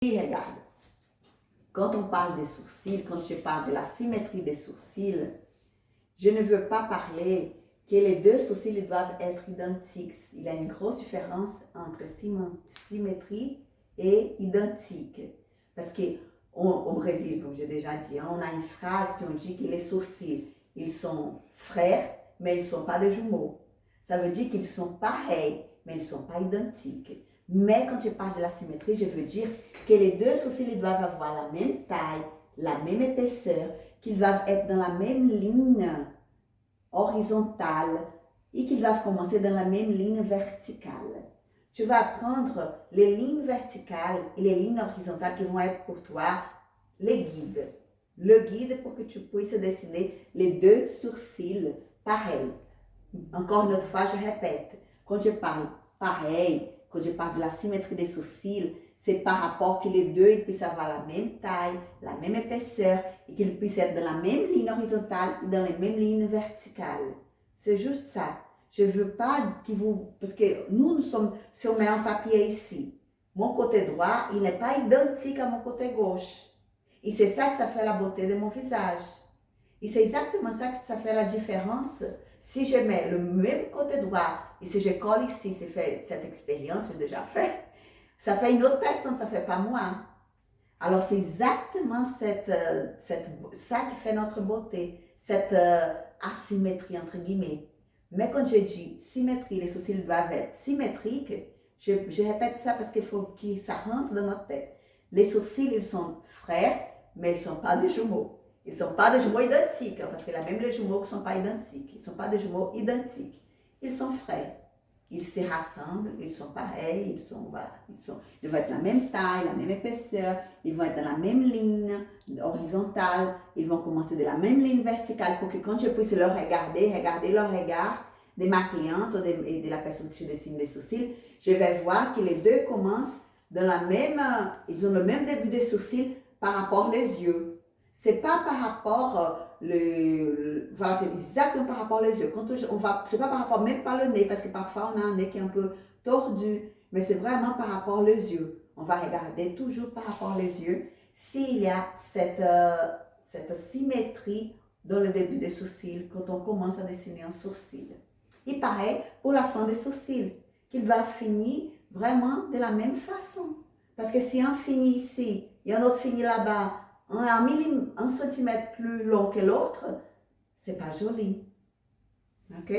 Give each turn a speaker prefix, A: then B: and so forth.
A: Et regarde, quand on parle des sourcils, quand je parle de la symétrie des sourcils, je ne veux pas parler que les deux sourcils doivent être identiques. Il y a une grosse différence entre symétrie et identique. Parce qu'au Brésil, comme j'ai déjà dit, on a une phrase qui on dit que les sourcils, ils sont frères, mais ils ne sont pas des jumeaux. Ça veut dire qu'ils sont pareils, mais ils ne sont pas identiques. Mais quand je parle de la symétrie, je veux dire que les deux sourcils doivent avoir la même taille, la même épaisseur, qu'ils doivent être dans la même ligne horizontale et qu'ils doivent commencer dans la même ligne verticale. Tu vas prendre les lignes verticales et les lignes horizontales qui vont être pour toi les guides. Le guide pour que tu puisses dessiner les deux sourcils pareils. Encore une autre fois, je répète, quand je parle pareil, quand je parle de la symétrie des sourcils, c'est par rapport que les deux ils puissent avoir la même taille, la même épaisseur et qu'ils puissent être dans la même ligne horizontale et dans les mêmes lignes verticales. C'est juste ça. Je ne veux pas que vous... Parce que nous sommes sur un papier ici. Mon côté droit, il n'est pas identique à mon côté gauche. Et c'est ça que ça fait la beauté de mon visage. Et c'est exactement ça que ça fait la différence. Si je mets le même côté droit et si je colle ici, c'est fait cette expérience, j'ai déjà fait, ça fait une autre personne, ça ne fait pas moi. Alors c'est exactement ça qui fait notre beauté, cette asymétrie entre guillemets. Mais quand je dis symétrie, les sourcils doivent être symétriques, je répète ça parce qu'il faut que ça rentre dans notre tête. Les sourcils, ils sont frères, mais ils ne sont pas des jumeaux. Ils ne sont pas des jumeaux identiques, parce que là même les jumeaux ne sont pas identiques. Ils ne sont pas des jumeaux identiques. Ils sont frères. Ils se rassemblent, ils sont pareils, ils vont être la même taille, la même épaisseur, ils vont être dans la même ligne horizontale, ils vont commencer de la même ligne verticale pour que quand je puisse leur regarder leur regard de ma cliente et de la personne que je dessine les sourcils, je vais voir que les deux commencent dans la même, ils ont le même début des sourcils par rapport aux yeux. C'est pas par rapport voilà, c'est exactement par rapport aux yeux. C'est pas par rapport même pas le nez, parce que parfois on a un nez qui est un peu tordu, mais c'est vraiment par rapport aux yeux. On va regarder toujours par rapport aux yeux s'il y a cette symétrie dans le début des sourcils quand on commence à dessiner un sourcil. Et pareil pour la fin des sourcils, qu'il doit finir vraiment de la même façon. Parce que si un finit ici et un autre finit là-bas, un centimètre plus long que l'autre, c'est pas joli. Ok?